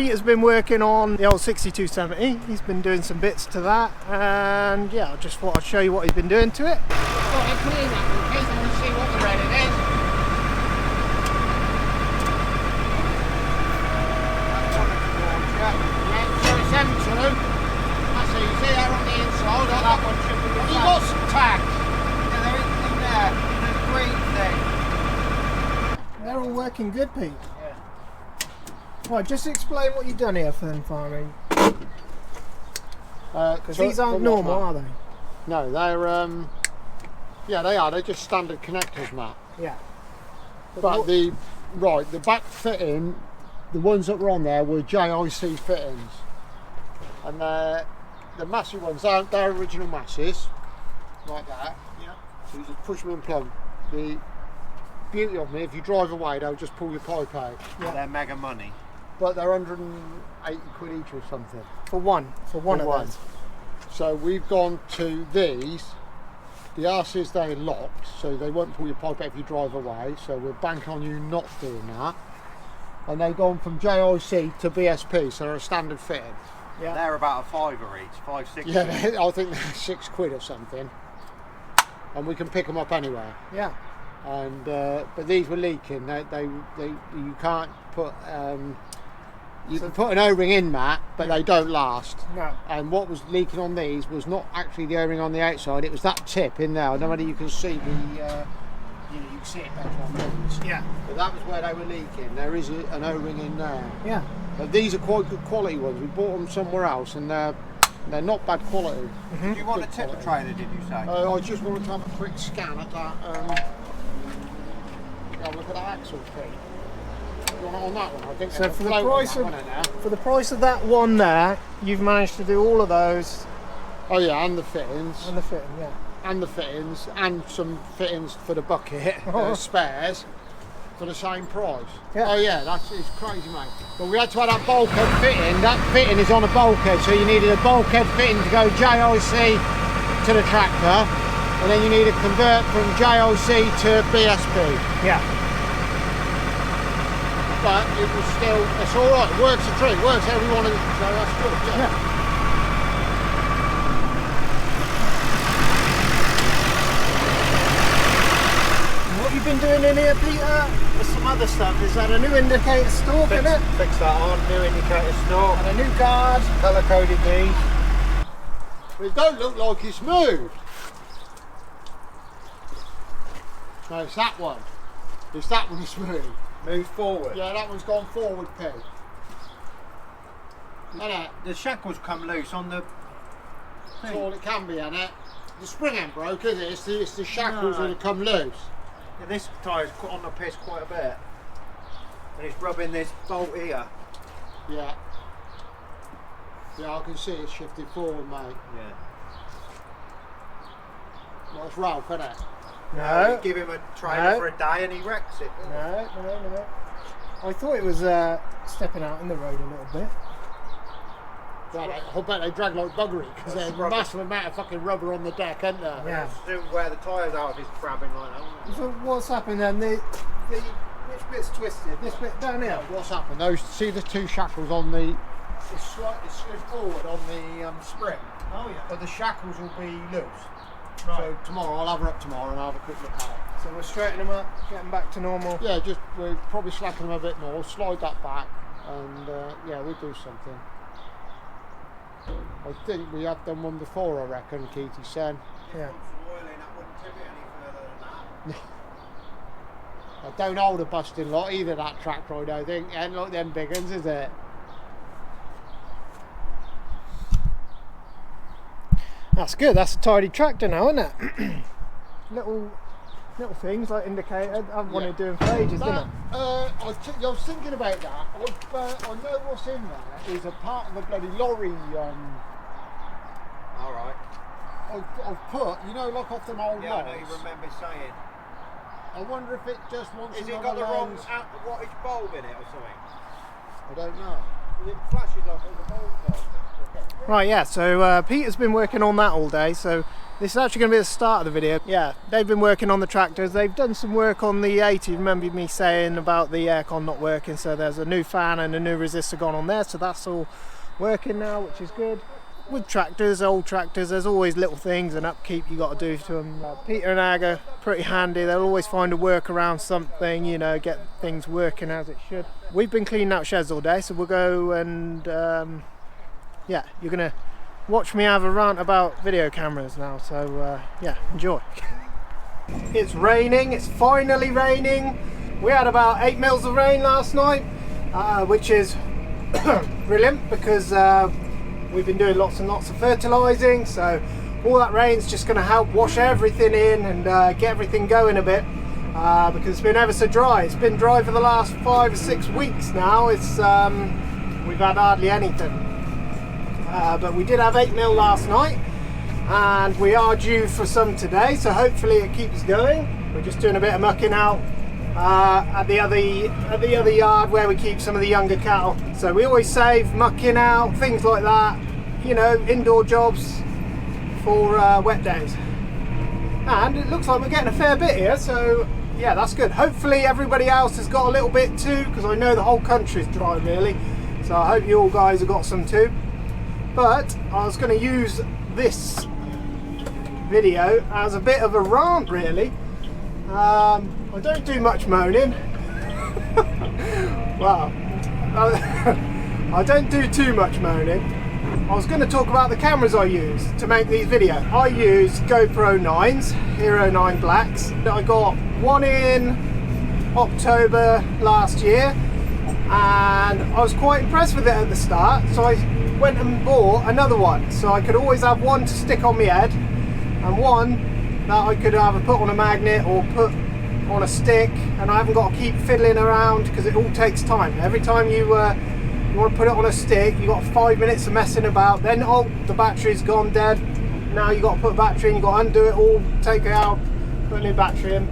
Peter's been working on the old 6270. He's been doing some bits to that, and yeah, I just thought I'd show you what he's been doing to it. You got some tags. Yeah, there is in there. There's green thing. They're all working good, Pete. Yeah. Right, just explain what you've done here, Fern Farming. Because So these aren't normal, are they? No, they're yeah, they are. They're just standard connectors, Matt. Yeah. But the back fitting, the ones that were on there were JIC fittings, and the massy ones, they're original masses, like that. Yeah. So you just push them and plug. The beauty of them, if you drive away, they'll just pull your pipe out. Yeah. They're mega money. But they're 180 quid each or something. For one of those. So we've gone to these. The RCs, they're locked, so they won't pull your pipe out if you drive away. So we're banking on you not doing that. And they've gone from JIC to BSP, so they're a standard fitting. Yeah. They're about a fiver each, 5, 6. Yeah, I think they're 6 quid or something. And we can pick them up anywhere. Yeah. And but these were leaking. You can't put you can put an O-ring in, Matt, but they don't last. No. And what was leaking on these was not actually the O-ring on the outside, it was that tip in there. I don't know whether you can see the you can see it better on these. Yeah. But that was where they were leaking. There is an O-ring in there. Yeah. But these are quite good quality ones. We bought them somewhere else and they're not bad quality. Did you want a tipper trailer, did you say? I just wanted to have a quick scan at that. Have a look at that axle key. You want it on that one? I think So for the price of that one there, you've managed to do all of those. Oh yeah, and the fittings. And the fitting, yeah. And the fittings, and some fittings for the bucket, spares, for the same price. Yeah. Oh yeah, it's crazy, mate. But we had to have that bulkhead fitting. That fitting is on a bulkhead, so you needed a bulkhead fitting to go JIC to the tractor, and then you need to convert from JIC to BSP. Yeah. But it was still, it's all right. It works a treat. Works how we wanted it, so that's good. Yeah. What have you been doing in here, Peter? There's some other stuff. Is that a new indicator stalk in it? Fix that on, new indicator stalk. And a new guard. Colour coded these. It don't look like it's moved. No, it's that one. It's that one that's moved. Move forward. Yeah, that one's gone forward, Pete. The shackles come loose on the That's all it can be, isn't it? The spring ain't broke, is it? It's the shackles that have come loose. Yeah, this tyre's on the piss quite a bit. And it's rubbing this bolt here. Yeah. Yeah, I can see it shifted forward, mate. Yeah. Well, it's Ralph, isn't it? No. You give him a trailer for a day and he wrecks it. No. I thought it was stepping out in the road a little bit. Right, I bet they drag like buggery because there's a massive amount of fucking rubber on the deck, isn't there? Yeah. Soon wear the tyres out if it's crabbing like that. So what's happened then? Which bit's twisted? This bit down here? What's happened? Those, see the two shackles on the, it's slightly slid forward on the spring. Oh yeah. But the shackles will be loose. Right. So tomorrow, I'll have her up tomorrow and I'll have a quick look at it. So we'll straighten them up, get them back to normal. Yeah, just we'll probably slacken them a bit more, slide that back, and yeah, we'll do something. I think we have done one before, I reckon, Keith said. Yeah. I don't hold a busting lot either, that tractor, I don't think. Ain't like them big ones, is it? That's good, that's a tidy tractor now, isn't it? little things like indicator, I've wanted doing for ages, didn't I? I was thinking about that. I know what's in there is a part of the bloody lorry. Alright. I've put, you know, like off them old Yeah, I know logs. you remember saying. I wonder if it just wants Has to it got the wrong wattage bulb in it or something? I don't know. It flashes like all the bulb bulbs. Right, yeah, so Peter's been working on that all day, so This is actually going to be the start of the video. Yeah, they've been working on the tractors. They've done some work on the 80. Remember me saying about the aircon not working, so there's a new fan and a new resistor gone on there, so that's all working now, which is good. With tractors, old tractors, there's always little things and upkeep you got to do to them. Peter and Ag are pretty handy. They'll always find a work around something, you know, get things working as it should. We've been cleaning out sheds all day, so we'll go and yeah, you're gonna watch me have a rant about video cameras now, so yeah, enjoy. It's raining, it's finally raining. We had about 8 mils of rain last night, which is brilliant because we've been doing lots and lots of fertilising, so all that rain's just going to help wash everything in and get everything going a bit, because it's been ever so dry. It's been dry for the last 5 or 6 weeks now. It's we've had hardly anything. But we did have 8 mil last night, and we are due for some today, so hopefully it keeps going. We're just doing a bit of mucking out at the other yard where we keep some of the younger cattle. So we always save mucking out, things like that, you know, indoor jobs for wet days. And it looks like we're getting a fair bit here, so yeah, that's good. Hopefully everybody else has got a little bit too, because I know the whole country's dry really, so I hope you all guys have got some too. But I was going to use this video as a bit of a rant really. I don't do much moaning. Well, I don't do too much moaning. I was going to talk about the cameras I use to make these videos. I use GoPro 9s, Hero 9 Blacks. I got one in October last year, and I was quite impressed with it at the start, so I went and bought another one, so I could always have one to stick on my head and one that I could either put on a magnet or put on a stick, and I haven't got to keep fiddling around because it all takes time. Every time you want to put it on a stick, you got 5 minutes of messing about, then oh, the battery's gone dead, now you got to put a battery in, you got to undo it all, take it out, put a new battery in.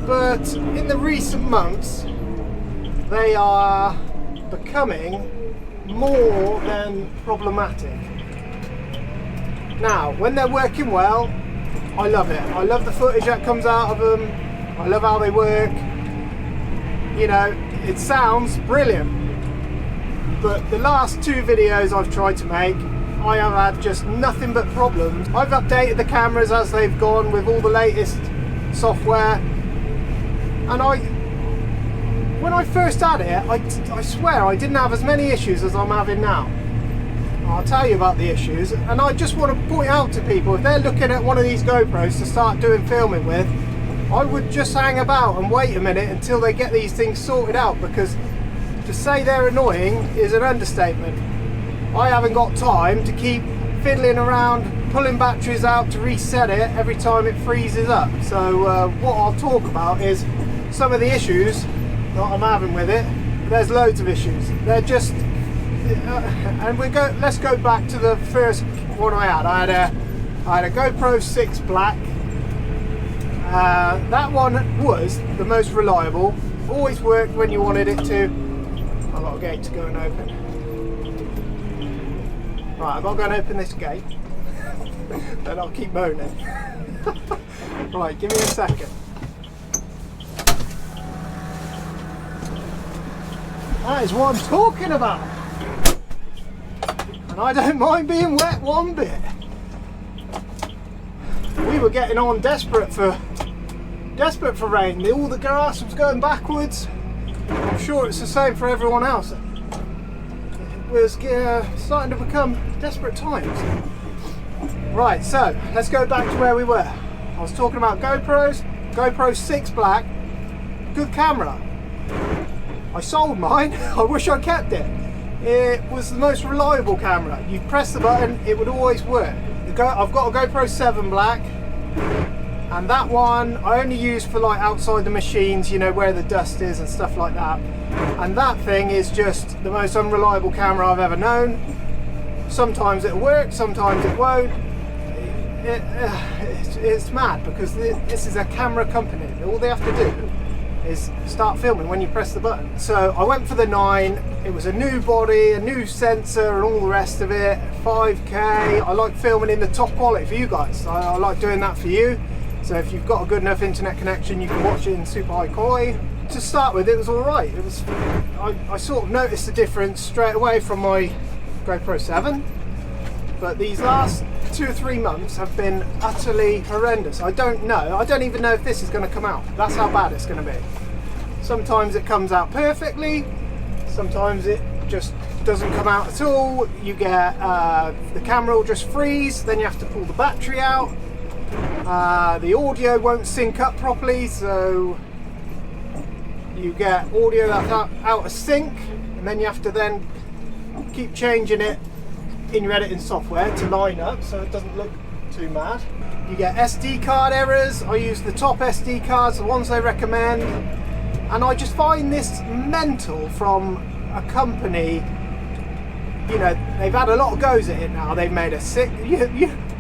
But in the recent months they are becoming more than problematic. Now, when they're working well, I love it. I love the footage that comes out of them. I love how they work. You know, it sounds brilliant. But the last 2 videos I've tried to make, I have had just nothing but problems. I've updated the cameras as they've gone with all the latest software, and when I first had it, I swear I didn't have as many issues as I'm having now. I'll tell you about the issues, and I just want to point out to people, if they're looking at one of these GoPros to start doing filming with, I would just hang about and wait a minute until they get these things sorted out, because to say they're annoying is an understatement. I haven't got time to keep fiddling around, pulling batteries out to reset it every time it freezes up. So what I'll talk about is some of the issues that I'm having with it. There's loads of issues. They're just and let's go back to the first one I had. I had a GoPro 6 Black. That one was the most reliable, always worked when you wanted it to. I've got a gate to go and open. Right, I've got to go and open this gate, then I'll keep moaning. Right, give me a second. That is what I'm talking about. And I don't mind being wet one bit. We were getting on desperate for rain. All the grass was going backwards. I'm sure it's the same for everyone else. It was starting to become desperate times. Right, so let's go back to where we were. I was talking about GoPros. GoPro 6 Black, good camera. I sold mine. I wish I kept it. It was the most reliable camera. You press the button, it would always work. I've got a GoPro 7 Black, and that one I only use for like outside the machines, you know, where the dust is and stuff like that. And that thing is just the most unreliable camera I've ever known. Sometimes it'll work, sometimes it won't. It's mad, because this is a camera company. All they have to do is start filming when you press the button. So I went for the 9. It was a new body, a new sensor and all the rest of it, 5K. I like filming in the top quality for you guys. I like doing that for you. So if you've got a good enough internet connection, you can watch it in super high quality. To start with, it was all right. It was. I sort of noticed the difference straight away from my GoPro 7, but these last 2 or 3 months have been utterly horrendous. I don't know. I don't even know if this is going to come out. That's how bad it's going to be. Sometimes it comes out perfectly. Sometimes it just doesn't come out at all. You get the camera will just freeze. Then you have to pull the battery out. The audio won't sync up properly, so you get audio that's out of sync, and then you have to then keep changing it in your editing software to line up so it doesn't look too mad. You get SD card errors. I use the top SD cards, the ones they recommend, and I just find this mental from a company. You know, they've had a lot of goes at it now. They've made a sick.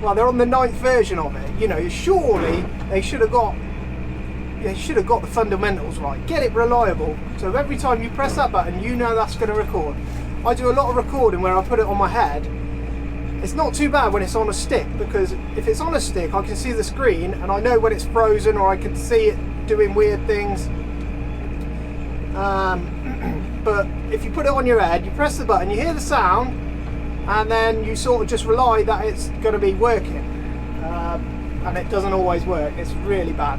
Well, they're on the 9th version of it. You know, surely they should have got the fundamentals right. Get it reliable. So every time you press that button, you know that's going to record. I do a lot of recording where I put it on my head. It's not too bad when it's on a stick, because if it's on a stick, I can see the screen and I know when it's frozen, or I can see it doing weird things. But if you put it on your head, you press the button, you hear the sound, and then you sort of just rely that it's going to be working. And it doesn't always work. It's really bad.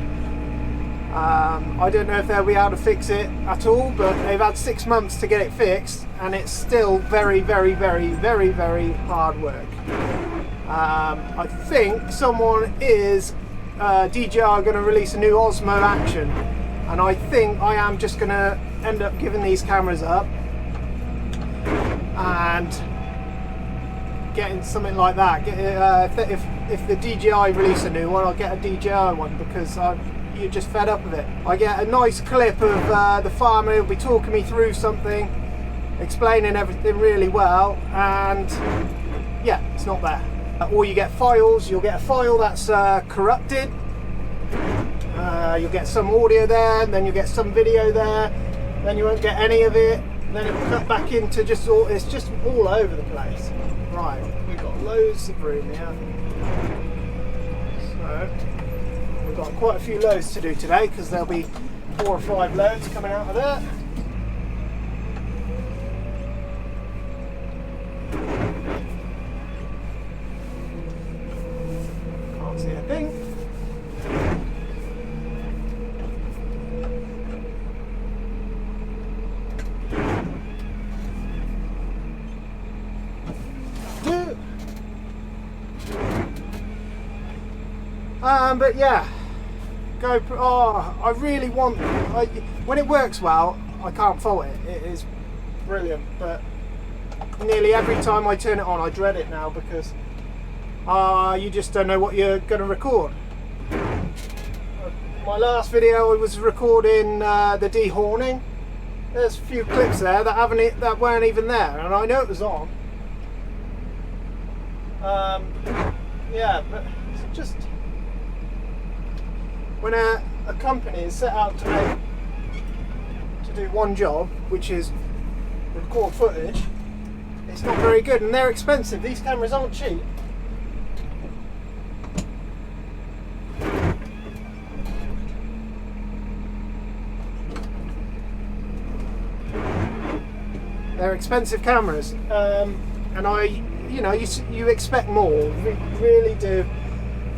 I don't know if they'll be able to fix it at all, but they've had 6 months to get it fixed, and it's still very, very, very, very, very hard work. I think someone is DJI are going to release a new Osmo Action, and I think I am just going to end up giving these cameras up and getting something like that. If the DJI release a new one, I'll get a DJI one, because you're just fed up of it. I get a nice clip of the farmer who'll be talking me through something, explaining everything really well, and yeah, it's not there. Or you get files. You'll get a file that's corrupted. You'll get some audio there, and then you'll get some video there, then you won't get any of it, then it'll cut back into just all, it's just all over the place. Right, we've got loads of room here. So we've got quite a few loads to do today, because there'll be 4 or 5 loads coming out of there. Can't see a thing. But yeah, GoPro. Oh, I really want. When it works well, I can't fault it. It is brilliant. But nearly every time I turn it on, I dread it now, because you just don't know what you're going to record. My last video, I was recording the dehorning. There's a few clips there that weren't even there, and I know it was on. Yeah, but it's just. When a company is set out to do one job, which is record footage, it's not very good, and they're expensive. These cameras aren't cheap. They're expensive cameras, and you expect more, you really do.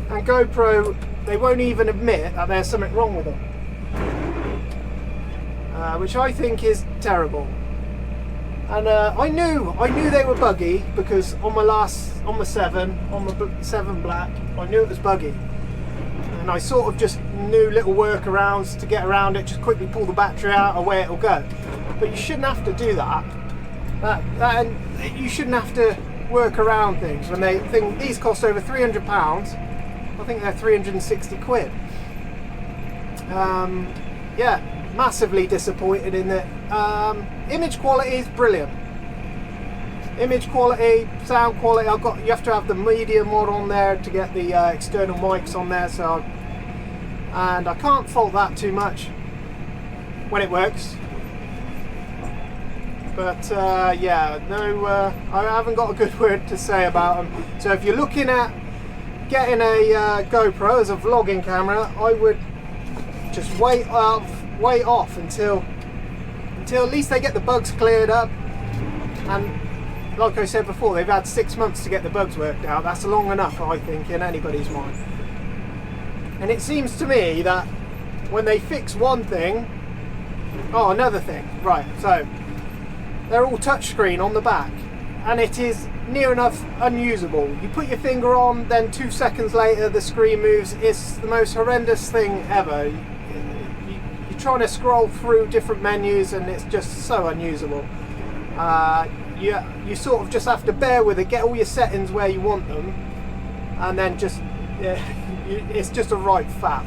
And GoPro, they won't even admit that there's something wrong with them, which I think is terrible. And I knew they were buggy, because on my 7 Black, I knew it was buggy, and I sort of just knew little workarounds to get around it. Just quickly pull the battery out, away it'll go. But you shouldn't have to do that. And you shouldn't have to work around things when they think these cost over £300. I think they're 360 quid. Yeah, massively disappointed in it. Image quality is brilliant. Image quality, sound quality. You have to have the media mod on there to get the external mics on there. And I can't fault that too much. when it works. But yeah, no, I haven't got a good word to say about them. So if you're looking at getting a GoPro as a vlogging camera, I would just wait off until at least they get the bugs cleared up. And like I said before, they've had 6 months to get the bugs worked out. That's long enough, I think, in anybody's mind. And it seems to me that when they fix one thing, oh, another thing, right, so they're all touchscreen on the back, and it is near enough unusable. You put your finger on, then 2 seconds later the screen moves. It's the most horrendous thing ever. You're trying to scroll through different menus and it's just so unusable. You sort of just have to bear with it, get all your settings where you want them, and then just, it's just a right faff.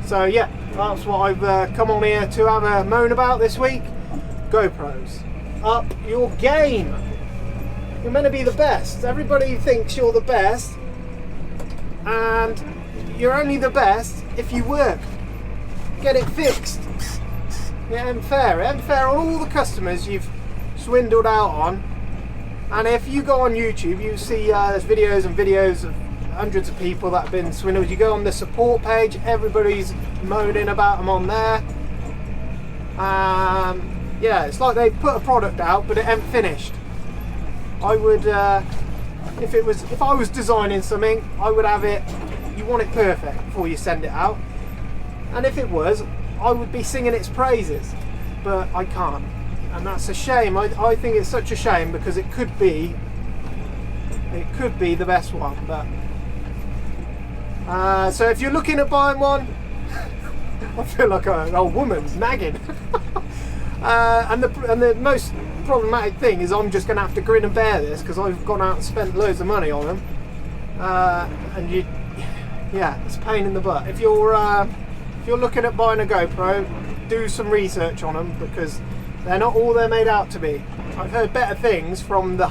So yeah, that's what I've come on here to have a moan about this week. GoPros, up your game. You're meant to be the best. Everybody thinks you're the best, and you're only the best if you work. Get it fixed. It ain't fair. It ain't fair on all the customers you've swindled out on. And if you go on YouTube, you see there's videos and videos of hundreds of people that have been swindled. You go on the support page, everybody's moaning about them on there. Yeah, it's like they put a product out but it ain't finished. I would, if I was designing something, I would have it, you want it perfect before you send it out. And if it was, I would be singing its praises, but I can't. And that's a shame. I think it's such a shame, because it could be the best one. But so if you're looking at buying one, I feel like an old woman nagging. And the most problematic thing is I'm just going to have to grin and bear this, because I've gone out and spent loads of money on them. And yeah, it's a pain in the butt. If you're looking at buying a GoPro, do some research on them, because they're not all they're made out to be. I've heard better things from the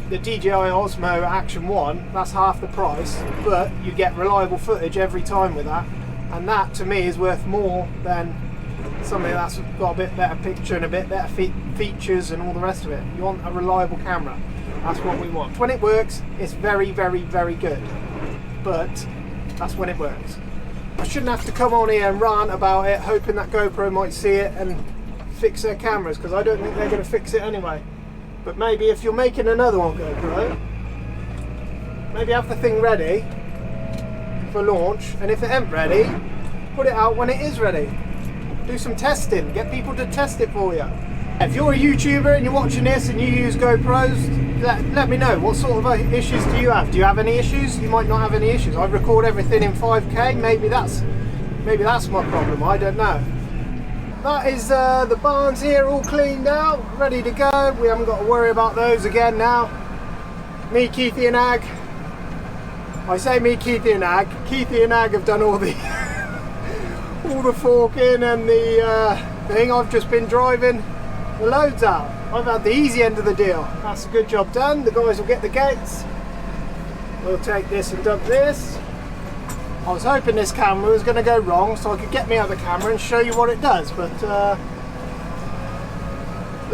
DJI Osmo Action 1. That's half the price, but you get reliable footage every time with that, and that to me is worth more than something that's got a bit better picture and a bit better features and all the rest of it. You want a reliable camera. That's what we want. When it works, it's very, very, very good, but that's when it works. I shouldn't have to come on here and rant about it, hoping that GoPro might see it and fix their cameras, because I don't think they're going to fix it anyway. But maybe if you're making another one GoPro, maybe have the thing ready for launch, and if it ain't ready, put it out when it is ready. Do some testing, get people to test it for you. If you're a YouTuber and you're watching this and you use GoPros, let me know. What sort of issues do you have? Do you have any issues? You might not have any issues. I record everything in 5K. Maybe that's my problem. I don't know. That is the barns here, all cleaned out, ready to go. We haven't got to worry about those again now. Me, Keithy and Ag. I say me, Keithy and Ag. Keithy and Ag have done all the all the forking and the thing. I've just been driving the loads out. I've had the easy end of the deal. That's a good job done. The guys will get the gates. We'll take this and dump this. I was hoping this camera was going to go wrong so I could get my other camera and show you what it does, but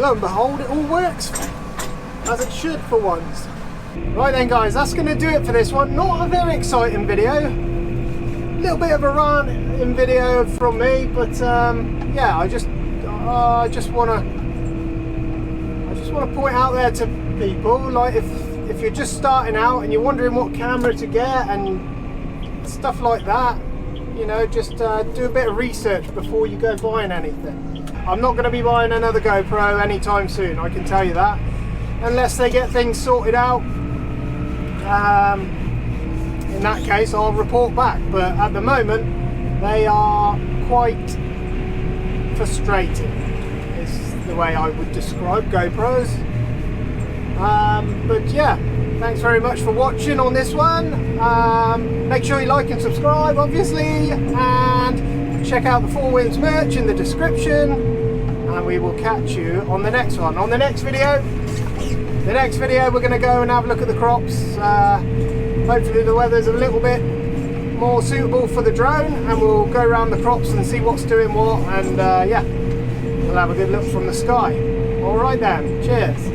lo and behold, it all works as it should for once. Right then guys, that's going to do it for this one. Not a very exciting video. A little bit of a ranting video from me, but yeah, I just want to point out there to people, like if you're just starting out and you're wondering what camera to get and stuff like that, you know, just do a bit of research before you go buying anything. I'm not going to be buying another GoPro anytime soon, I can tell you that, unless they get things sorted out. In that case I'll report back, but at the moment they are quite frustrating is the way I would describe GoPros. But yeah, thanks very much for watching on this one. Make sure you like and subscribe, obviously, and check out the 4 Winds merch in the description, and we will catch you on the next one. On the next video we're going to go and have a look at the crops. Hopefully the weather's a little bit more suitable for the drone, and we'll go around the crops and see what's doing what, and yeah, we'll have a good look from the sky. All right then, cheers.